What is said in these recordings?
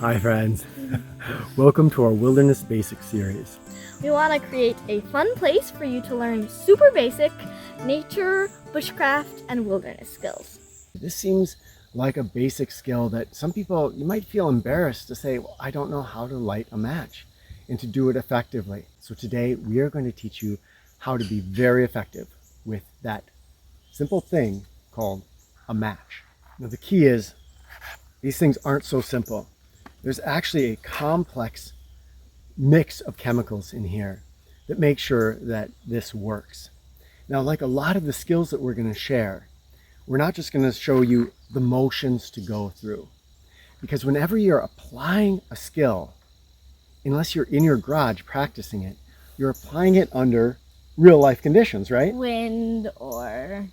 Hi friends, welcome to our Wilderness Basics series. We want to create a fun place for you to learn super basic nature, bushcraft, and wilderness skills. This seems like a basic skill that some people, you might feel embarrassed to say, well, I don't know how to light a match and to do it effectively. So today we are going to teach you how to be very effective with that simple thing called a match. Now the key is, these things aren't so simple. There's actually a complex mix of chemicals in here that make sure that this works. Now, like a lot of the skills that we're going to share, we're not just going to show you the motions to go through. Because whenever you're applying a skill, unless you're in your garage practicing it, you're applying it under real life conditions, right? Wind or,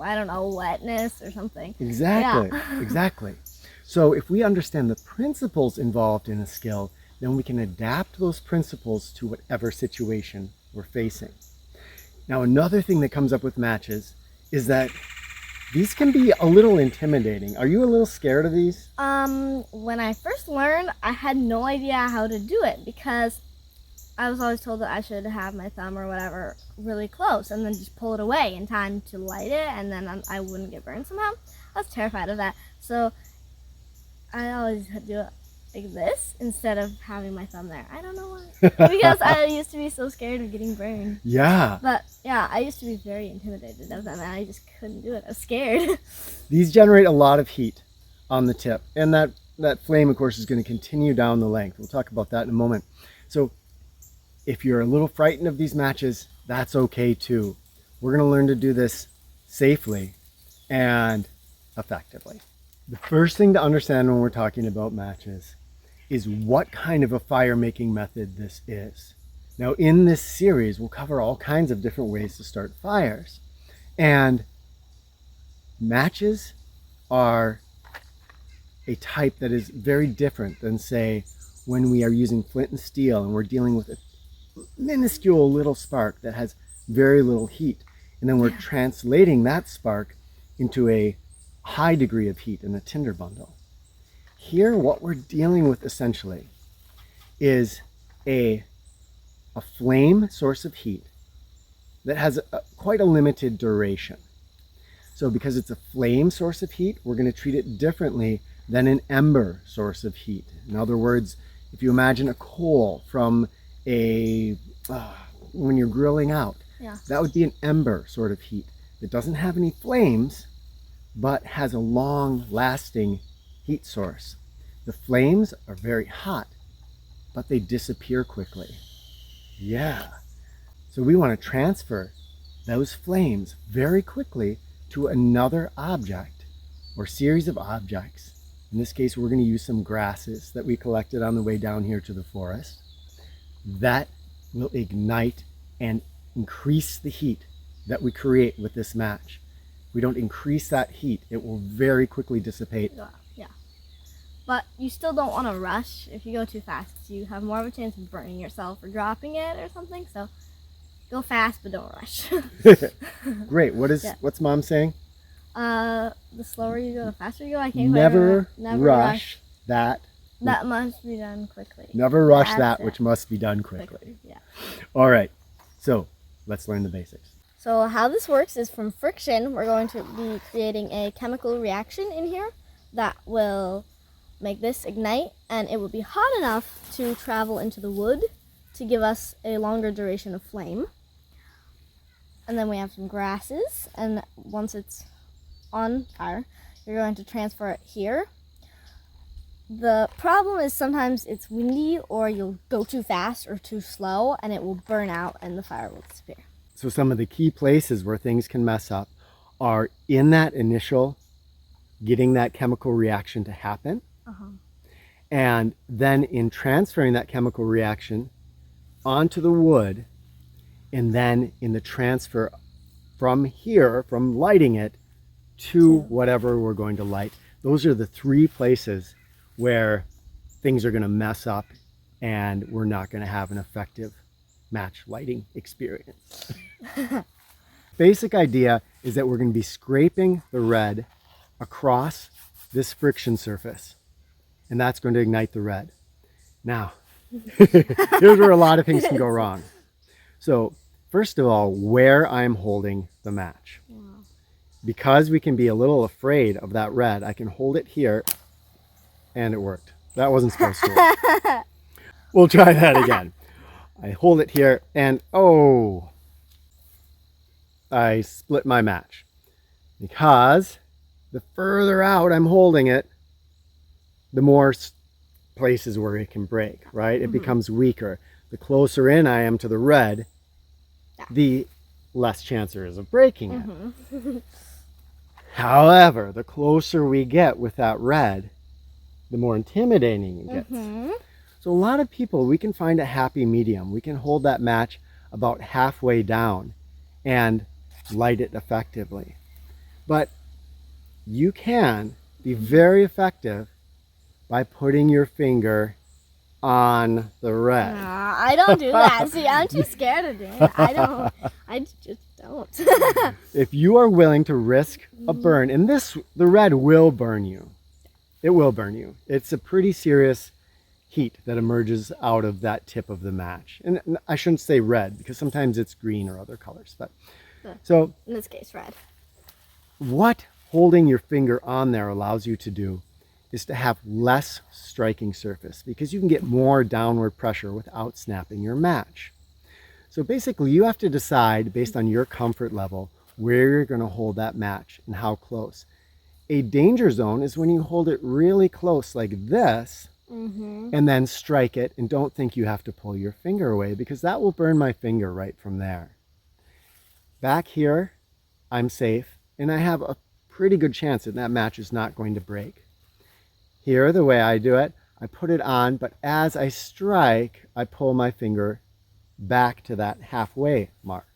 I don't know, wetness or something. Exactly, Yeah. exactly. So if we understand the principles involved in a skill, then we can adapt those principles to whatever situation we're facing. Now, another thing that comes up with matches is that these can be a little intimidating. Are you a little scared of these? When I first learned, I had no idea how to do it because I was always told that I should have my thumb or whatever really close and then just pull it away in time to light it, and then I wouldn't get burned somehow. I was terrified of that. So I always had to do it like this instead of having my thumb there. I don't know why. Because I used to be so scared of getting burned. Yeah. But yeah, I used to be very intimidated of them and I just couldn't do it. I was scared. These generate a lot of heat on the tip. And that flame, of course, is going to continue down the length. We'll talk about that in a moment. So if you're a little frightened of these matches, that's okay too. We're going to learn to do this safely and effectively. The first thing to understand when we're talking about matches is what kind of a fire making method this is. Now in this series, we'll cover all kinds of different ways to start fires. And matches are a type that is very different than, say, when we are using flint and steel and we're dealing with a minuscule little spark that has very little heat. And then we're translating that spark into a high degree of heat in a tinder bundle. Here, what we're dealing with essentially is a flame source of heat that has quite a limited duration. So because it's a flame source of heat, we're going to treat it differently than an ember source of heat. In other words, if you imagine a coal from when you're grilling out, that would be an ember sort of heat that doesn't have any flames, but has a long-lasting heat source. The flames are very hot, but they disappear quickly. Yeah. So we want to transfer those flames very quickly to another object or series of objects. In this case, we're going to use some grasses that we collected on the way down here to the forest. That will ignite and increase the heat that we create with this match. We don't increase that heat, it will very quickly dissipate. Yeah. But you still don't want to rush. If you go too fast, you have more of a chance of burning yourself or dropping it or something. So go fast, but don't rush. Great. What's Mom saying? The slower you go, the faster you go. I can't never rush that. That must be done quickly. Never rush that which must be done quickly. Yeah. All right. So let's learn the basics. So how this works is from friction, we're going to be creating a chemical reaction in here that will make this ignite, and it will be hot enough to travel into the wood to give us a longer duration of flame. And then we have some grasses, and once it's on fire, you're going to transfer it here. The problem is sometimes it's windy or you'll go too fast or too slow and it will burn out and the fire will disappear. So some of the key places where things can mess up are in that initial getting that chemical reaction to happen. And then in transferring that chemical reaction onto the wood, and then in the transfer from here, from lighting it to whatever we're going to light. Those are the three places where things are going to mess up and we're not going to have an effective match lighting experience. Basic idea is that we're going to be scraping the red across this friction surface. and that's going to ignite the red. Now, here's where a lot of things can go wrong. So first of all, where I'm holding the match. Because we can be a little afraid of that red, I can hold it here, and it worked. That wasn't supposed to work. We'll try that again. I hold it here, and oh, I split my match. Because the further out I'm holding it, the more places where it can break, right? It becomes weaker. The closer in I am to the red, the less chance there is of breaking it. However, the closer we get with that red, the more intimidating it gets. So a lot of people, we can find a happy medium. We can hold that match about halfway down and light it effectively. But you can be very effective by putting your finger on the red. I don't do that. See, I'm too scared of doing it. I just don't. If you are willing to risk a burn, and the red will burn you. It will burn you. It's a pretty serious heat that emerges out of that tip of the match. And I shouldn't say red, because sometimes it's green or other colors. But so in this case, red. What holding your finger on there allows you to do is to have less striking surface, because you can get more downward pressure without snapping your match. So basically you have to decide based on your comfort level where you're going to hold that match and how close. A danger zone is when you hold it really close like this and then strike it, and don't think you have to pull your finger away, because that will burn my finger right from there. Back here, I'm safe, and I have a pretty good chance that match is not going to break. Here, the way I do it, I put it on, but as I strike, I pull my finger back to that halfway mark.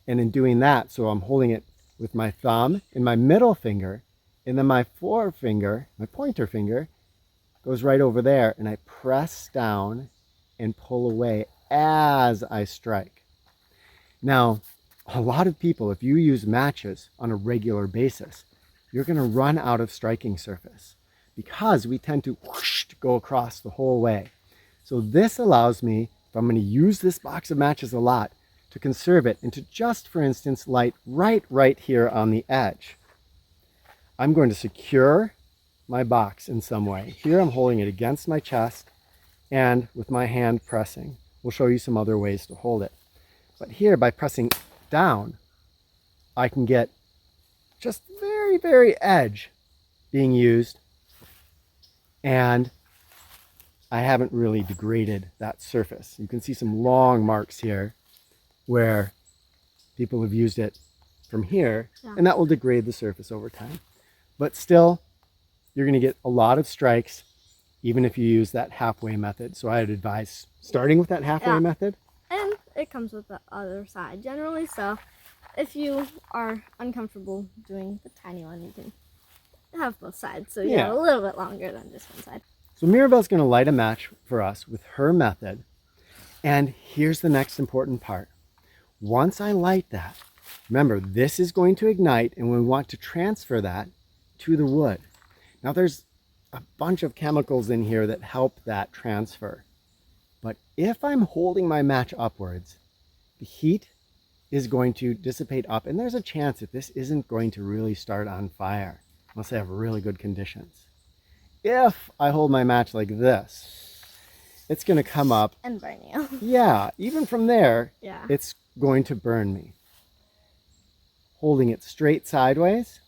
And in doing that, so I'm holding it with my thumb and my middle finger, and then my forefinger, my pointer finger, goes right over there, and I press down and pull away as I strike. Now, a lot of people, if you use matches on a regular basis, you're going to run out of striking surface, because we tend to whoosh, go across the whole way. So this allows me, if I'm going to use this box of matches a lot, to conserve it and to just, for instance, light right here on the edge. I'm going to secure my box in some way. Here I'm holding it against my chest and with my hand pressing. We'll show you some other ways to hold it. But here, by pressing down, I can get just very edge being used, and I haven't really degraded that surface. You can see some long marks here where people have used it from here, and that will degrade the surface over time. But still, you're going to get a lot of strikes even if you use that halfway method. So I'd advise starting with that halfway method. And it comes with the other side generally, so if you are uncomfortable doing the tiny one, you can have both sides, so you have a little bit longer than just one side. So Mirabelle's going to light a match for us with her method. And here's the next important part. Once I light that, remember, this is going to ignite, and we want to transfer that to the wood. Now there's a bunch of chemicals in here that help that transfer. But if I'm holding my match upwards, the heat is going to dissipate up, and there's a chance that this isn't going to really start on fire unless I have really good conditions. If I hold my match like this, it's going to come up and burn you. Yeah, even from there, it's going to burn me. Holding it straight sideways,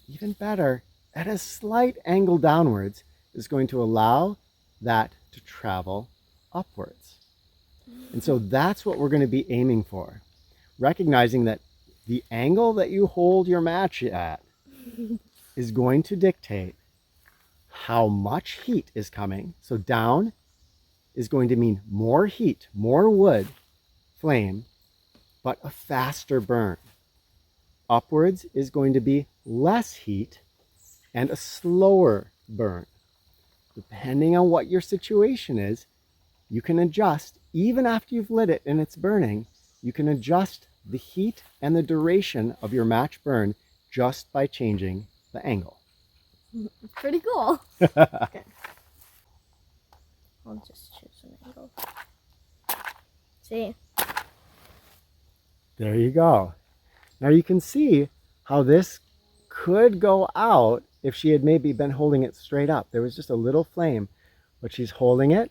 even better, at a slight angle downwards, is going to allow that to travel upwards. And so that's what we're going to be aiming for. Recognizing that the angle that you hold your match at is going to dictate how much heat is coming. So down is going to mean more heat, more wood, flame, but a faster burn. Upwards is going to be less heat and a slower burn. Depending on what your situation is, you can adjust, even after you've lit it and it's burning, you can adjust the heat and the duration of your match burn just by changing the angle. Pretty cool. Okay. I'll just choose an angle. See? There you go. Now you can see how this could go out if she had maybe been holding it straight up. There was just a little flame, but she's holding it,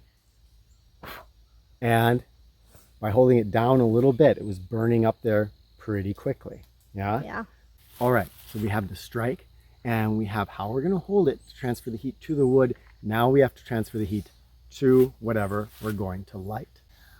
and by holding it down a little bit, it was burning up there pretty quickly. Yeah? Yeah. All right, so we have the strike, and we have how we're going to hold it to transfer the heat to the wood. Now we have to transfer the heat to whatever we're going to light.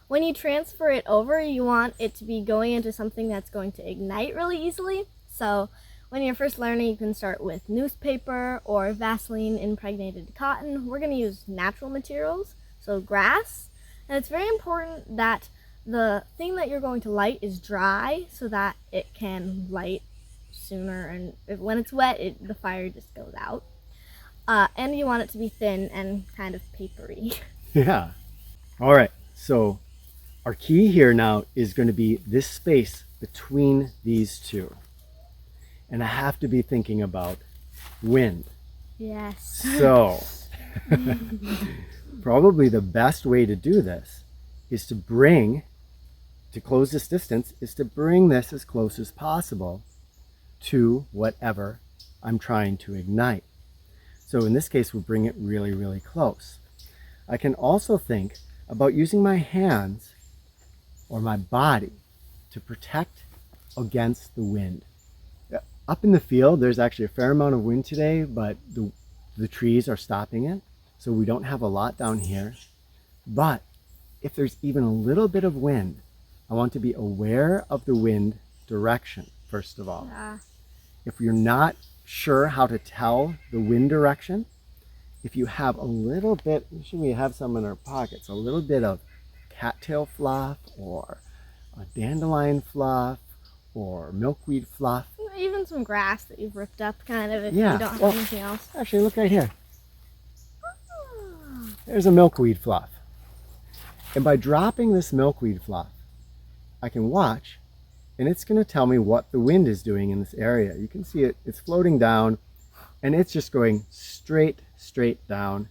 When you transfer it over, you want it to be going into something that's going to ignite really easily. So when you're first learning, you can start with newspaper or Vaseline impregnated cotton. We're going to use natural materials, so grass. And it's very important that the thing that you're going to light is dry so that it can light sooner. And when it's wet, the fire just goes out. And you want it to be thin and kind of papery. Yeah. All right, so our key here now is going to be this space between these two. And I have to be thinking about wind. Yes. So, probably the best way to do this is to close this distance, is to bring this as close as possible to whatever I'm trying to ignite. So in this case, we'll bring it really, really close. I can also think about using my hands or my body to protect against the wind. Up in the field, there's actually a fair amount of wind today, but the trees are stopping it, so we don't have a lot down here. But if there's even a little bit of wind, I want to be aware of the wind direction, first of all. Yeah. If you're not sure how to tell the wind direction, if you have a little bit, should we have some in our pockets, a little bit of cattail fluff or a dandelion fluff or milkweed fluff. Even some grass that you've ripped up, kind of, if Yeah, you don't have well, anything else. Actually, look right here. There's a milkweed fluff. And by dropping this milkweed fluff, I can watch, and it's going to tell me what the wind is doing in this area. You can see it's floating down, and it's just going straight down.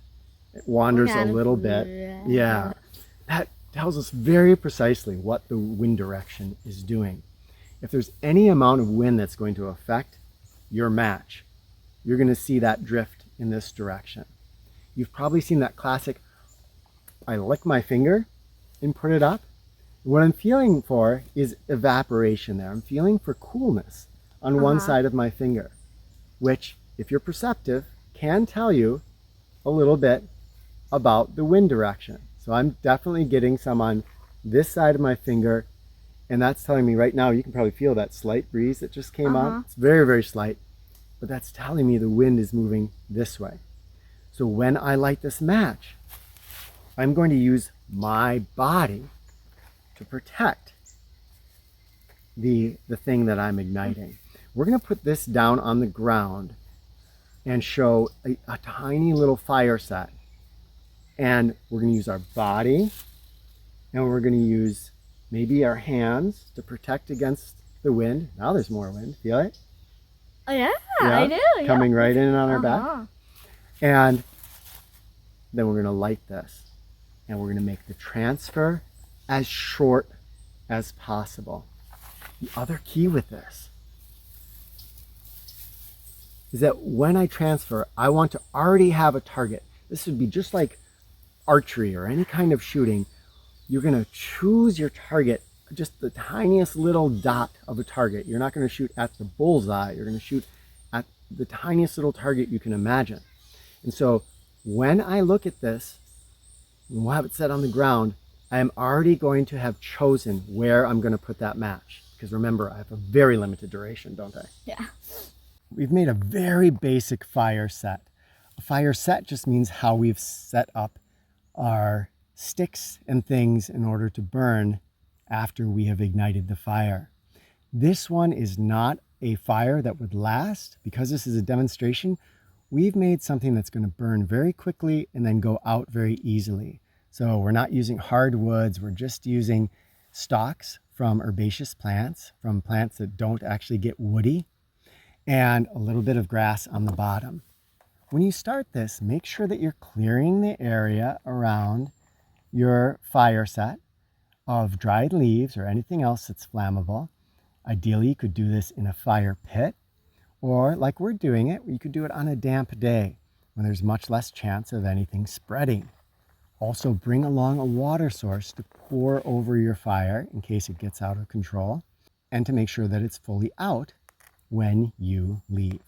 It wanders a little bit. Yeah. That tells us very precisely what the wind direction is doing. If there's any amount of wind that's going to affect your match, you're going to see that drift in this direction. You've probably seen that classic, I lick my finger and put it up. What I'm feeling for is evaporation there. I'm feeling for coolness on one side of my finger, which, if you're perceptive, can tell you a little bit about the wind direction. So I'm definitely getting some on this side of my finger, and that's telling me right now, you can probably feel that slight breeze that just came up. It's very, very slight, but that's telling me the wind is moving this way. So when I light this match, I'm going to use my body to protect the thing that I'm igniting. We're going to put this down on the ground and show a tiny little fire set. And we're going to use our body, and we're going to use maybe our hands to protect against the wind. Now there's more wind. Feel it? Oh, yeah, I do. Coming right in on our back. And then we're going to light this. And we're going to make the transfer as short as possible. The other key with this is that when I transfer, I want to already have a target. This would be just like archery or any kind of shooting. You're going to choose your target, just the tiniest little dot of a target. You're not going to shoot at the bullseye. You're going to shoot at the tiniest little target you can imagine. And so when I look at this, we'll have it set on the ground, I am already going to have chosen where I'm going to put that match. Because remember, I have a very limited duration, don't I? Yeah. We've made a very basic fire set. A fire set just means how we've set up our sticks and things in order to burn after we have ignited the fire. This one is not a fire that would last. Because this is a demonstration, we've made something that's going to burn very quickly and then go out very easily. So we're not using hardwoods, we're just using stalks from herbaceous plants, from plants that don't actually get woody, and a little bit of grass on the bottom. when you start this, make sure that you're clearing the area around your fire set of dried leaves or anything else that's flammable. Ideally, you could do this in a fire pit, or like we're doing it, you could do it on a damp day when there's much less chance of anything spreading. Also, bring along a water source to pour over your fire in case it gets out of control, and to make sure that it's fully out when you leave.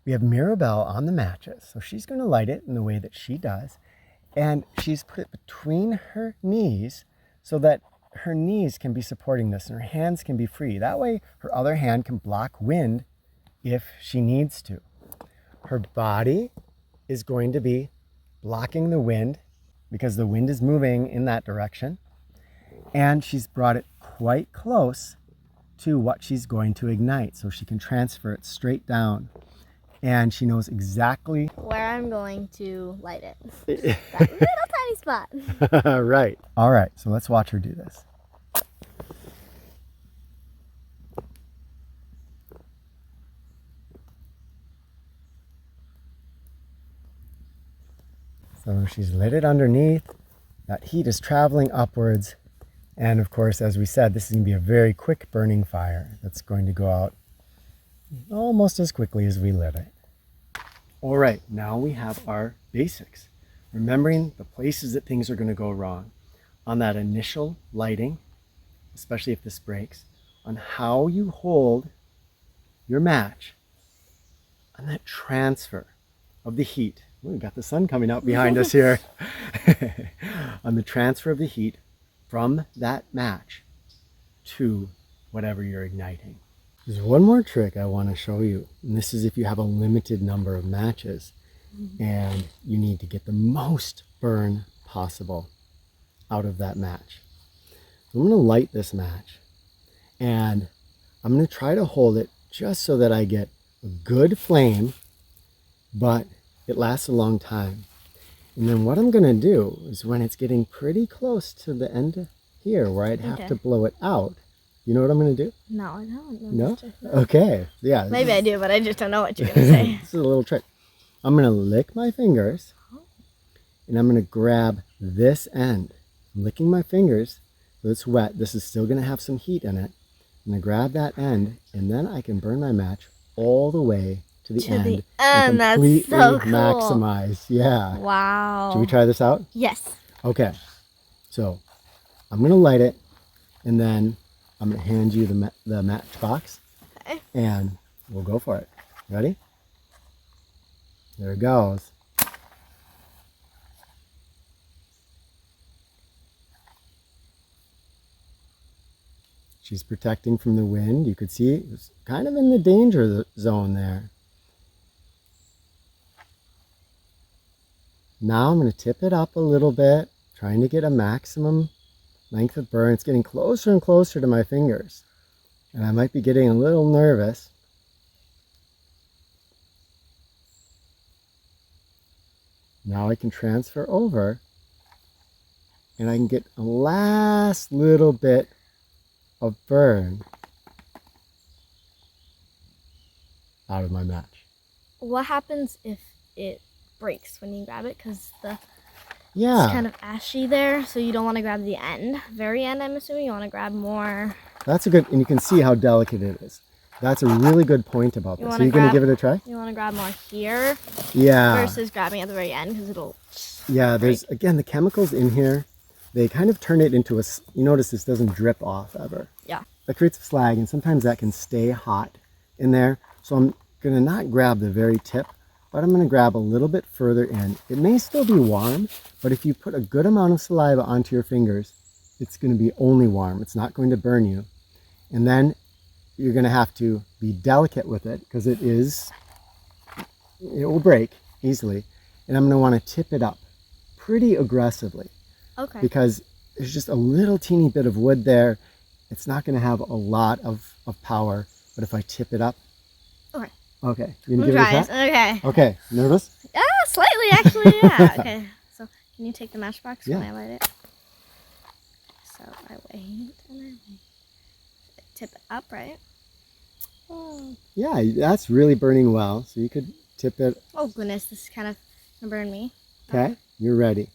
We have Mirabelle on the matches, so she's going to light it in the way that she does, and she's put it between her knees so that her knees can be supporting this and her hands can be free. That way her other hand can block wind if she needs to. Her body is going to be blocking the wind because the wind is moving in that direction, and she's brought it quite close to what she's going to ignite so she can transfer it straight down, and she knows exactly where I'm going to light it. That little tiny spot. Right. All right, so let's watch her do this. So she's lit it underneath. That heat is traveling upwards. And of course, as we said, this is going to be a very quick burning fire that's going to go out almost as quickly as we lit it. All right, now we have our basics. Remembering the places that things are going to go wrong. On that initial lighting, especially if this breaks, on how you hold your match, on that transfer of the heat. Ooh, we've got the sun coming out behind us here. On the transfer of the heat from that match to whatever you're igniting. There's one more trick I want to show you, and this is if you have a limited number of matches and you need to get the most burn possible out of that match. So I'm going to light this match, and I'm going to try to hold it just so that I get a good flame, but it lasts a long time. And then what I'm going to do is when it's getting pretty close to the end here where I'd have to blow it out, you know what I'm going to do? No, I don't. No? Okay. Yeah. Maybe I do, but I just don't know what you're going to say. This is a little trick. I'm going to lick my fingers, and I'm going to grab this end. I'm licking my fingers so it's wet. This is still going to have some heat in it. I'm going to grab that end, and then I can burn my match all the way to the end. And completely that's so cool. Maximize. Yeah. Wow. Should we try this out? Yes. Okay. So I'm going to light it, and then I'm going to hand you the matchbox. Okay. And we'll go for it. Ready? There it goes. She's protecting from the wind. You could see it was kind of in the danger zone there. Now I'm going to tip it up a little bit, trying to get a maximum length of burn. It's getting closer and closer to my fingers, and I might be getting a little nervous. Now I can transfer over, and I can get a last little bit of burn out of my match. What happens if it breaks when you grab it? Because it's kind of ashy there, so you don't want to grab the end. Very end, I'm assuming. You want to grab more. That's a good, and you can see how delicate it is. That's a really good point about this. So you're going to give it a try? You want to grab more here versus grabbing at the very end, because it'll there's, again, the chemicals in here, they kind of turn it into you notice this doesn't drip off ever. Yeah. That creates a slag, and sometimes that can stay hot in there. So I'm going to not grab the very tip, but I'm going to grab a little bit further in. It may still be warm, but if you put a good amount of saliva onto your fingers, it's going to be only warm. It's not going to burn you. And then you're going to have to be delicate with it because it will break easily. And I'm going to want to tip it up pretty aggressively. Okay. Because there's just a little teeny bit of wood there. It's not going to have a lot of power, but if I tip it up. Okay. Okay. You going to give it a shot? Okay. Okay. Nervous? Yeah, slightly actually, yeah. Okay. So can you take the matchbox when I light it? So I wait and I wait. Tip it up, right? Yeah, that's really burning well. So you could tip it. Oh goodness, this is kind of gonna burn me. Okay, you're ready.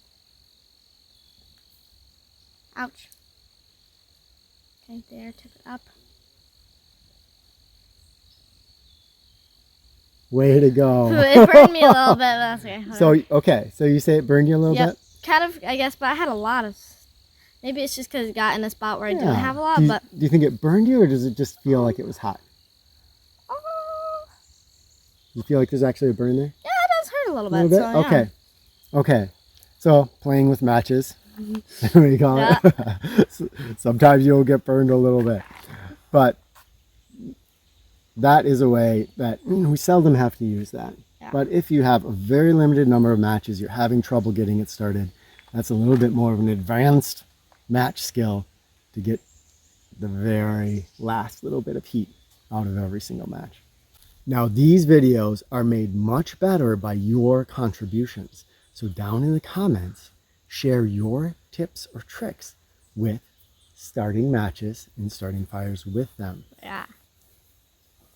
Ouch. Okay, there, tip it up. Way to go. It burned me a little bit, but that's okay. Whatever. So you say it burned you a little Yep, bit? kind of, I guess, but I had a lot of. Maybe it's just because it got in a spot where I didn't have a lot, Do but. you think it burned you, or does it just feel like it was hot? You feel like there's actually a burn there? Yeah, it does hurt a little bit. A little bit? So, yeah. Okay. So, playing with matches, what do you call it? Sometimes you'll get burned a little bit. But that is a way that we seldom have to use that. Yeah. But if you have a very limited number of matches, you're having trouble getting it started, that's a little bit more of an advanced match skill to get the very last little bit of heat out of every single match. Now, these videos are made much better by your contributions. So down in the comments, share your tips or tricks with starting matches and starting fires with them. Yeah.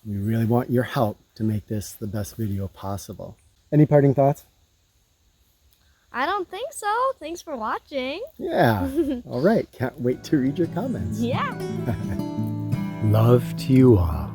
We really want your help to make this the best video possible. Any parting thoughts? I don't think so. Thanks for watching. Yeah. All right. Can't wait to read your comments. Yeah. Love to you all.